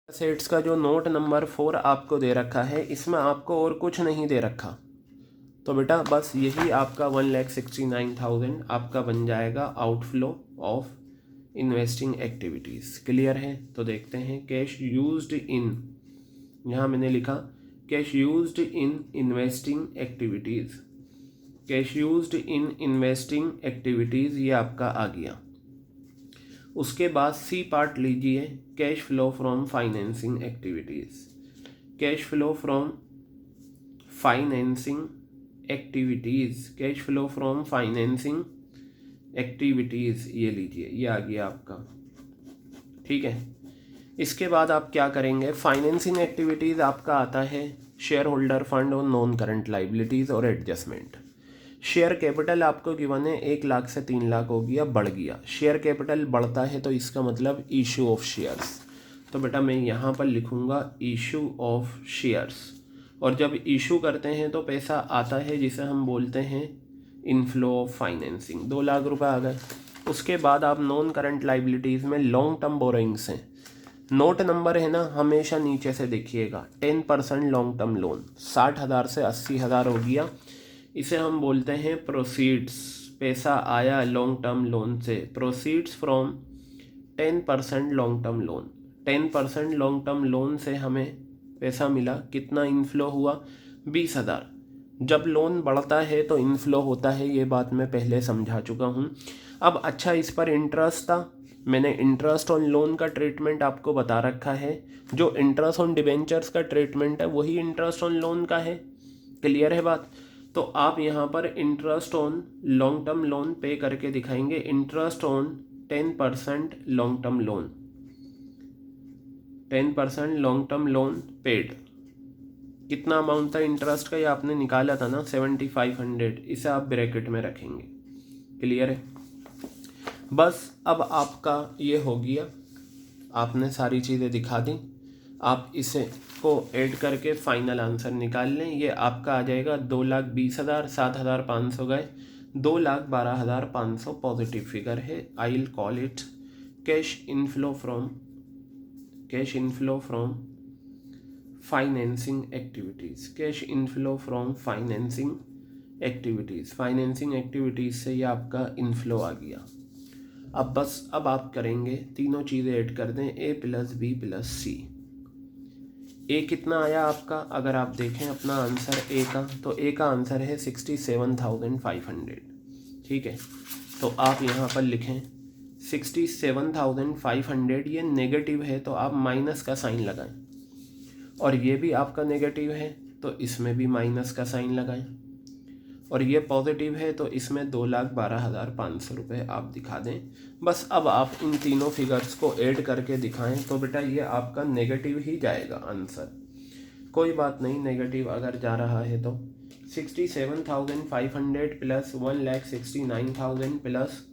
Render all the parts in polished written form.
Sets का जो note number 4 आपको दे रखा है, इसमें आपको और कुछ नहीं दे रखा, तो बेटा बस यही आपका 1,69,000 आपका बन जाएगा outflow of investing activities. Clear है? तो देखते हैं कैश यूज्ड इन, यहाँ मैंने लिखा cash used in investing activities, cash used in investing activities ये आपका आ गया। उसके बाद सी पार्ट लीजिए, cash flow from financing activities, cash flow from financing activities, cash flow from financing activities ये लीजिए, ये आ गया आपका। ठीक है, इसके बाद आप क्या करेंगे, फाइनेंसिंग एक्टिविटीज़ आपका आता है शेयर होल्डर फंड और नॉन करंट लाइबिलिटीज़ और एडजस्टमेंट। शेयर कैपिटल आपको गिवन है 1 लाख से 3 लाख हो गया, बढ़ गया। शेयर कैपिटल बढ़ता है तो इसका मतलब इशू ऑफ शेयर्स, तो बेटा मैं यहाँ पर लिखूँगा इशू ऑफ शेयर्स। और जब इशू करते हैं तो पैसा आता है जिसे हम बोलते हैं इनफ्लो ऑफ फाइनेंसिंग, 2 लाख रुपए आ गए। उसके बाद आप नॉन करंट लाइबिलिटीज़ में लॉन्ग टर्म बोरोइंग्स हैं, नोट नंबर है ना हमेशा नीचे से देखिएगा, 10% लॉन्ग टर्म लोन 60,000 से 80,000 हो गया, इसे हम बोलते हैं प्रोसीड्स, पैसा आया लॉन्ग टर्म लोन से, proceeds from 10% long term loan, 10% long term loan से हमें पैसा मिला, कितना इनफ्लो हुआ 20,000। जब लोन बढ़ता है तो इनफ्लो होता है, ये बात मैं पहले समझा चुका हूँ। अब अच्छा, इस पर इंटरेस्ट था, मैंने इंटरेस्ट ऑन लोन का ट्रीटमेंट आपको बता रखा है, जो इंटरेस्ट ऑन डिबेंचर्स का ट्रीटमेंट है वही इंटरेस्ट ऑन लोन का है। क्लियर है बात? तो आप यहाँ पर interest on long term loan पे करके दिखाएंगे, interest on 10% long term loan, 10% long term loan paid. कितना अमाउंट था इंटरेस्ट का, ये आपने निकाला था ना 7,500, इसे आप ब्रैकेट में रखेंगे। क्लियर है? बस अब आपका ये हो गया, आपने सारी चीज़ें दिखा दी, आप इसे को ऐड करके फाइनल आंसर निकाल लें। ये आपका आ जाएगा 2,20,000, 7,500 गए, 2,12,500 पॉजिटिव फिगर है। I will call it cash inflow from financing activities, cash inflow from financing activities, financing activities से ये आपका इनफ्लो आ गया। अब बस अब आप करेंगे तीनों चीज़ें ऐड कर दें, ए प्लस बी प्लस सी। ए कितना आया आपका, अगर आप देखें अपना आंसर ए का, तो ए का आंसर है 67,500। ठीक है, तो आप यहाँ पर लिखें 67,500, ये नेगेटिव है तो आप माइनस का साइन लगाएं, और ये भी आपका नेगेटिव है तो इसमें भी माइनस का साइन लगाएं, और ये पॉजिटिव है तो इसमें 2,12,500 रुपये आप दिखा दें। बस अब आप इन तीनों फिगर्स को ऐड करके दिखाएं तो बेटा ये आपका नेगेटिव ही जाएगा आंसर, कोई बात नहीं, नेगेटिव अगर जा रहा है तो 67,500 प्लस 1,69,000 प्लस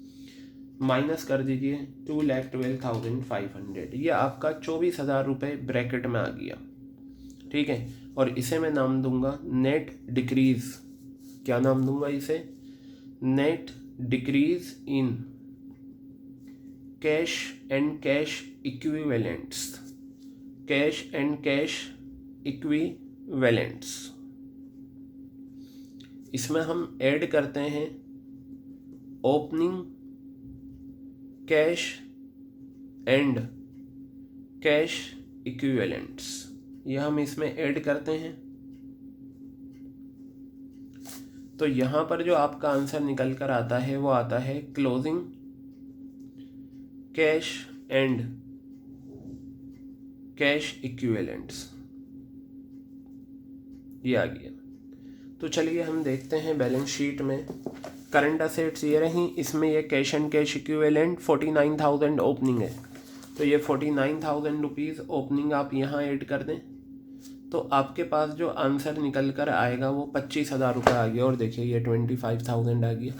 माइनस कर दीजिए 2,12,500, ये आपका 24,000 रुपये ब्रैकेट में आ गया। ठीक है, और इसे मैं नाम दूंगा नेट डिक्रीज़, क्या नाम दूंगा इसे, net decrease in cash and cash equivalents, cash and cash equivalents. इसमें हम ऐड करते हैं opening cash and cash equivalents, ये हम इसमें ऐड करते हैं। तो यहाँ पर जो आपका आंसर निकल कर आता है वो आता है closing cash and cash equivalents, ये आ गया। तो चलिए हम देखते हैं बैलेंस शीट में करंट असेट्स ये रही, इसमें ये cash and cash equivalent 49,000 opening है, तो ये 49,000 रुपीज़ ओपनिंग आप यहाँ ऐड कर दें, तो आपके पास जो आंसर निकल कर आएगा वो 25,000 रुपये आ गया, और देखिए ये 25,000 आ गया।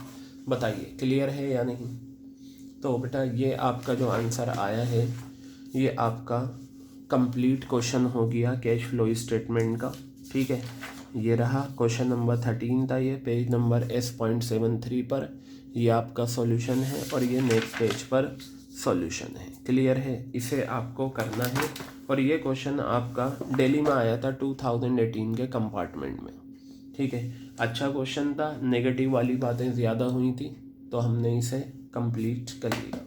बताइए क्लियर है या नहीं? तो बेटा ये आपका जो आंसर आया है ये आपका कंप्लीट क्वेश्चन हो गया कैश फ्लो स्टेटमेंट का। ठीक है, ये रहा क्वेश्चन नंबर 13 था, ये पेज नंबर S.73 पर ये आपका सॉल्यूशन है, और ये नेक्स्ट पेज पर सॉल्यूशन है। क्लियर है? इसे आपको करना है और ये क्वेश्चन आपका दिल्ली में आया था 2018 के कंपार्टमेंट में। ठीक है, अच्छा क्वेश्चन था, नेगेटिव वाली बातें ज़्यादा हुई थी तो हमने इसे कंप्लीट कर लिया।